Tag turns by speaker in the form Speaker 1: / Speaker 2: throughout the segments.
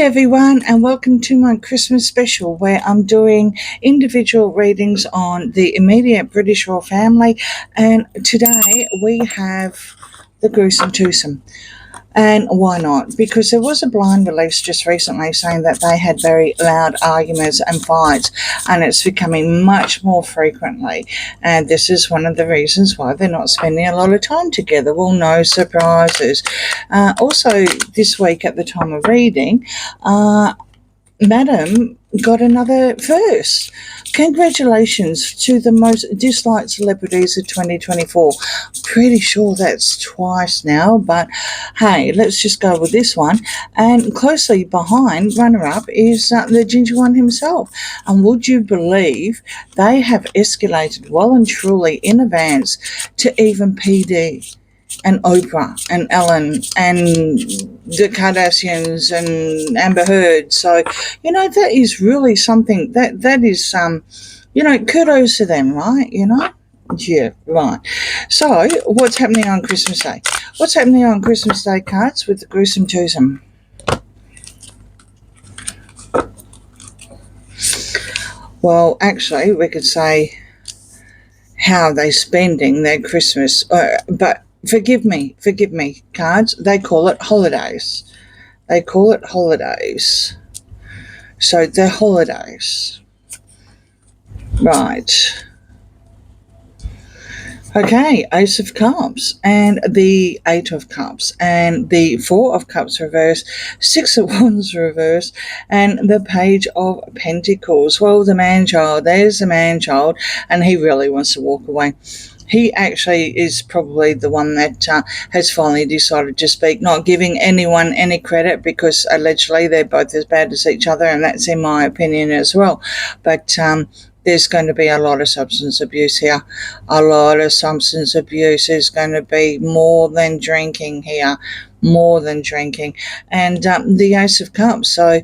Speaker 1: everyone, and welcome to my Christmas special where I'm doing individual readings on the immediate British royal family. And today we have the gruesome twosome. And why not? Because there was a blind release just recently saying that they had very loud arguments and fights, and it's becoming much more frequently. And this is one of the reasons why they're not spending a lot of time together. Well, no surprises. Also, this week at the time of reading, Madam got another verse. Congratulations to the most disliked celebrities of 2024. Pretty sure that's twice now, but hey, let's just go with this one. And closely behind, runner-up, is the ginger one himself. And would you believe they have escalated well and truly in advance to even PD and Oprah and Ellen and the Kardashians and Amber Heard. So, that is really something that is, kudos to them, right? Yeah, right. So, what's happening on Christmas Day? What's happening on Christmas Day cards with the gruesome twosome? Well, actually, we could say how they're spending their Christmas, but forgive me, cards. They call it holidays. So they're holidays. Right. Okay, Ace of Cups and the Eight of Cups and the Four of Cups reverse, Six of Wands reverse, and the Page of Pentacles. Well, there's the man-child, and he really wants to walk away. He actually is probably the one that has finally decided to speak, not giving anyone any credit because allegedly they're both as bad as each other, and that's in my opinion as well. But there's going to be a lot of substance abuse here. A lot of substance abuse. Is going to be more than drinking here. More than drinking. And the Ace of Cups. So,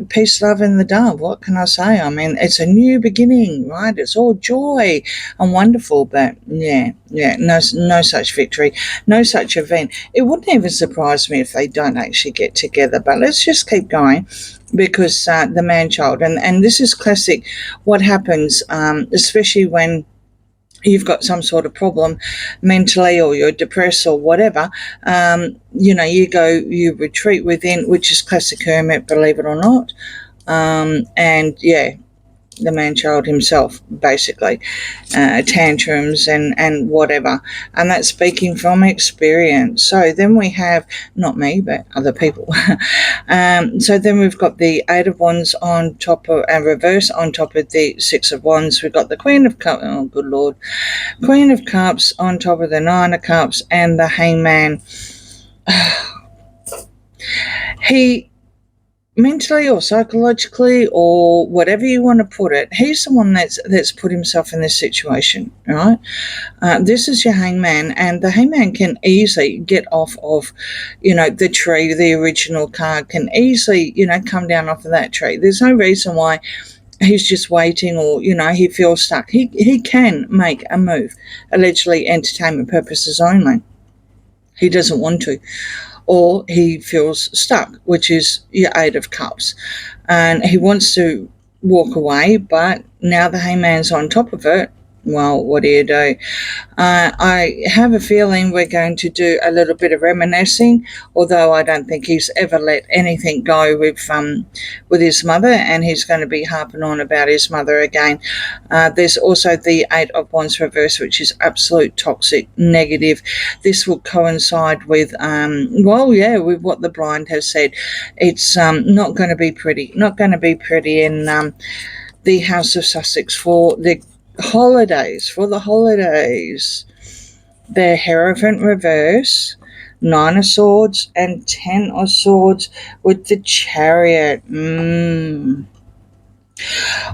Speaker 1: peace, love, and the dove. What can I say? I mean, it's a new beginning, right? It's all joy and wonderful. But, no such victory. No such event. It wouldn't even surprise me if they don't actually get together. But let's just keep going. Because the man-child, and this is classic, what happens, especially when you've got some sort of problem mentally or you're depressed or whatever, you retreat within, which is classic hermit, believe it or not. The man-child himself, basically, tantrums and whatever, and that's speaking from experience. So then we have, not me, but other people. So then we've got the Eight of Wands on top of, and reverse on top of the Six of Wands. We've got the Queen of Cups, oh good Lord, Queen of Cups on top of the Nine of Cups and the Hangman. He, mentally or psychologically or whatever you want to put it, he's the one that's put himself in this situation, right? This is your hangman, and the hangman can easily get off of, the tree. The original card can easily, come down off of that tree. There's no reason why he's just waiting or, he feels stuck. He can make a move, allegedly entertainment purposes only. He doesn't want to. Or he feels stuck, which is your Eight of Cups. And he wants to walk away, but now the hangman's on top of it. Well, what do you do? I have a feeling we're going to do a little bit of reminiscing, although I don't think he's ever let anything go with his mother, and he's going to be harping on about his mother again. There's also the Eight of Wands reverse, which is absolute toxic, negative. This will coincide with, with what the blind has said. It's not going to be pretty. Not going to be pretty in the House of Sussex for the holidays. The Hierophant reverse, Nine of Swords and Ten of Swords with the Chariot.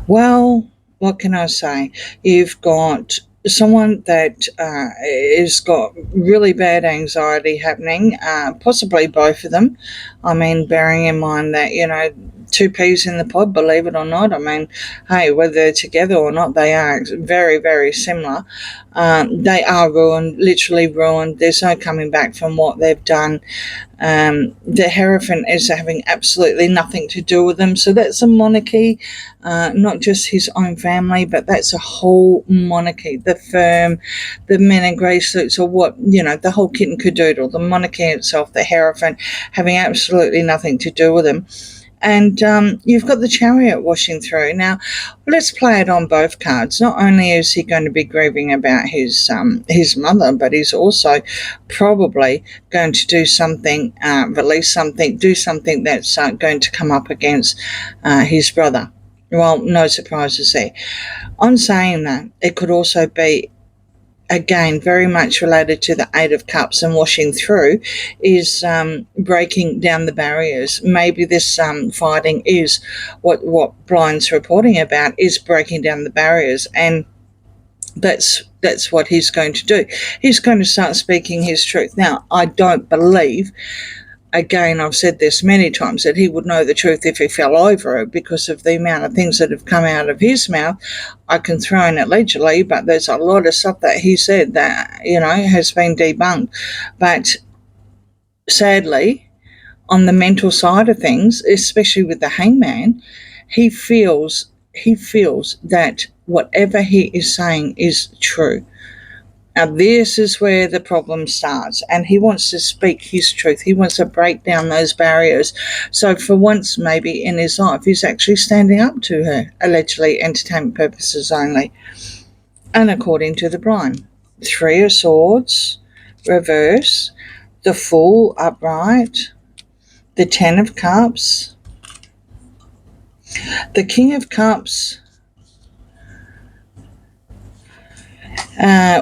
Speaker 1: Well, what can I say? You've got someone that has got really bad anxiety happening, possibly both of them. I mean, bearing in mind that, two peas in the pod, believe it or not. I mean, hey, whether they're together or not, they are very, very similar. They are ruined, literally ruined. There's no coming back from what they've done. The Hierophant is having absolutely nothing to do with them. So that's a monarchy, not just his own family, but that's a whole monarchy. The firm, the men in grey suits, or what, the whole kit and caboodle, the monarchy itself, the Hierophant, having absolutely nothing to do with them. And you've got the Chariot washing through. Now, let's play it on both cards. Not only is he going to be grieving about his mother, but he's also probably going to do something, release something, do something that's going to come up against his brother. Well, no surprises there. On saying that, it could also be, again, very much related to the Eight of Cups and washing through, is breaking down the barriers. Maybe this fighting is what Brian's reporting about, is breaking down the barriers, and that's what he's going to do. He's going to start speaking his truth. Now, I don't believe, again, I've said this many times, that he would know the truth if he fell over it, because of the amount of things that have come out of his mouth. I can throw in allegedly, but there's a lot of stuff that he said that, has been debunked. But sadly, on the mental side of things, especially with the Hangman, he feels that whatever he is saying is true. Now, this is where the problem starts, and he wants to speak his truth. He wants to break down those barriers. So for once, maybe in his life, he's actually standing up to her, allegedly entertainment purposes only. And according to the Brian, Three of Swords, reverse, the Fool, upright, the Ten of Cups, the King of Cups,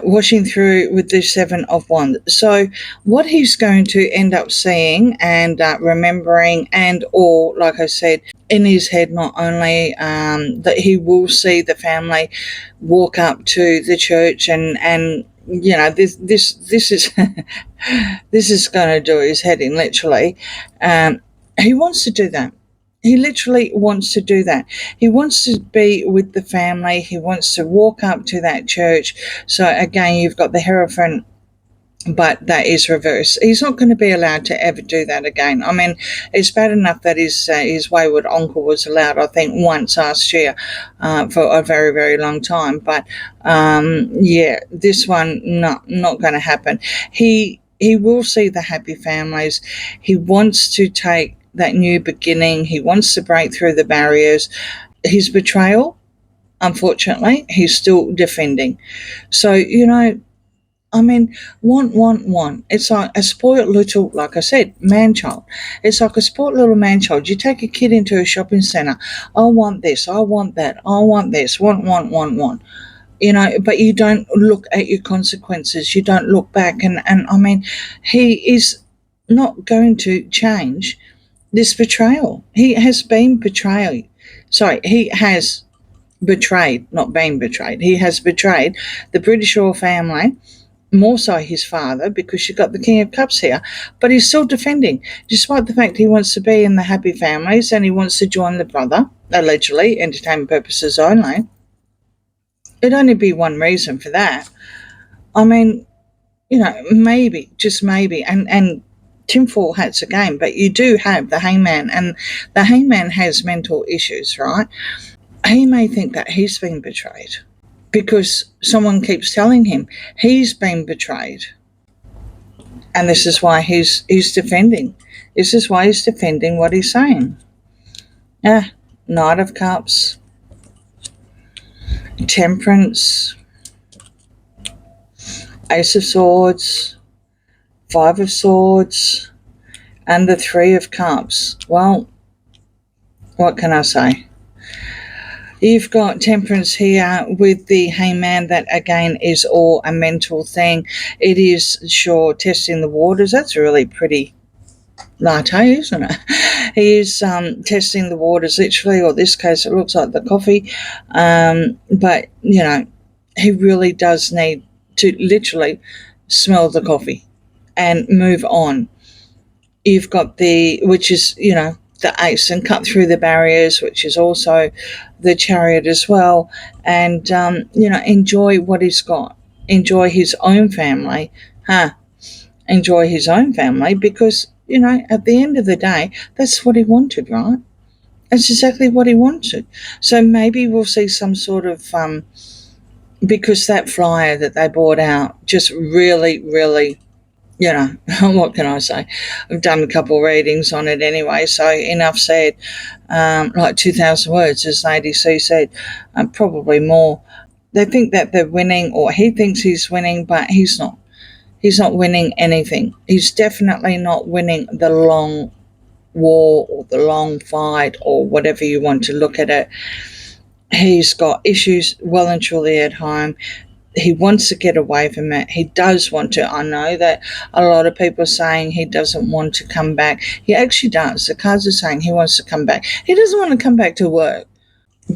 Speaker 1: washing through with the Seven of Wands. So what he's going to end up seeing and remembering, and or, like I said, in his head, not only that he will see the family walk up to the church, and this is this is going to do his head in, literally. He wants to do that. He literally wants to do that. He wants to be with the family. He wants to walk up to that church. So again, you've got the Hierophant, but that is reversed. He's not going to be allowed to ever do that again. I mean, it's bad enough that his wayward uncle was allowed, I think, once last year for a very, very long time. But this one, not going to happen. He will see the happy families. He wants to take that new beginning. He wants to break through the barriers. His betrayal, unfortunately, he's still defending. So, I mean, want. It's like a spoiled little, like I said, man-child. It's like a spoiled little man-child. You take a kid into a shopping centre. I want this. I want that. I want this. Want. But you don't look at your consequences. You don't look back. And I mean, he is not going to change this betrayal. He has been betrayed. Sorry, he has betrayed, not been betrayed. He has betrayed the British royal family, more so his father, because you've got the King of Cups here, but he's still defending, despite the fact he wants to be in the happy families and he wants to join the brother, allegedly, entertainment purposes only. It'd only be one reason for that. I mean, maybe, just maybe, and tinfoil hats again, but you do have the Hangman, and the Hangman has mental issues, right? He may think that he's been betrayed because someone keeps telling him he's been betrayed, and this is why he's defending. This is why he's defending what he's saying. Knight of Cups, Temperance, Ace of Swords, Five of Swords, and the Three of Cups. Well, what can I say? You've got Temperance here with the Hangman. That, again, is all a mental thing. It is, sure, testing the waters. That's a really pretty latte, isn't it? He is testing the waters, literally, or in this case, it looks like the coffee. But, he really does need to literally smell the coffee and move on. You've got which is, the ace and cut through the barriers, which is also the chariot as well, and enjoy what he's got, enjoy his own family, enjoy his own family, because at the end of the day, that's what he wanted, right? That's exactly what he wanted. So maybe we'll see some sort of because that flyer that they bought out just really, really, what can I say? I've done a couple of readings on it anyway, so enough said. Like 2,000 words, as Lady C said, probably more. They think that they're winning, or he thinks he's winning, but he's not. He's not winning anything. He's definitely not winning the long war or the long fight or whatever you want to look at it. He's got issues well and truly at home. He wants to get away from it. He does want to. I know that a lot of people are saying he doesn't want to come back. He actually does. The cards are saying he wants to come back. He doesn't want to come back to work,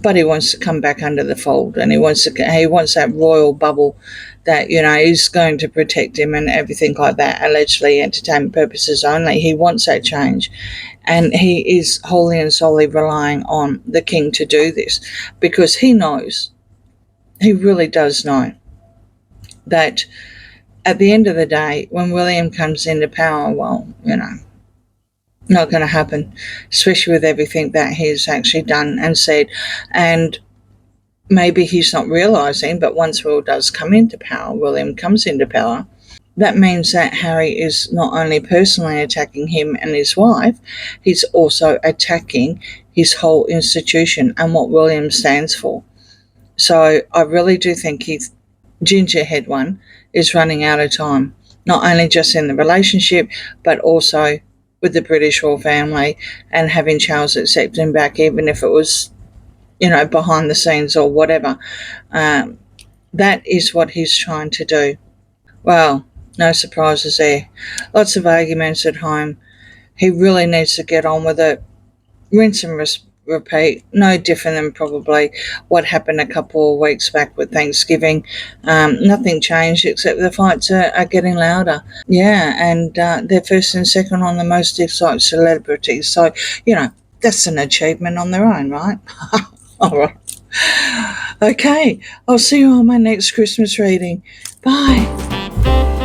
Speaker 1: but he wants to come back under the fold, and he wants that royal bubble that is going to protect him and everything like that. Allegedly, entertainment purposes only. He wants that change, and he is wholly and solely relying on the king to do this, because he knows, he really does know, that at the end of the day, when William comes into power, well, not going to happen, especially with everything that he's actually done and said. And maybe he's not realising, but once Will does come into power, William comes into power, that means that Harry is not only personally attacking him and his wife, he's also attacking his whole institution and what William stands for. So I really do think his gingerhead one is running out of time, not only just in the relationship, but also with the British royal family, and having Charles accept him back, even if it was, behind the scenes or whatever. That is what he's trying to do. Well, no surprises there. Lots of arguments at home. He really needs to get on with it. Rinse and repeat. No different than probably what happened a couple of weeks back with Thanksgiving. Nothing changed except the fights are getting louder. Yeah, and they're first and second on the most disliked celebrities. So, that's an achievement on their own, right? All right. Okay, I'll see you on my next Christmas reading. Bye.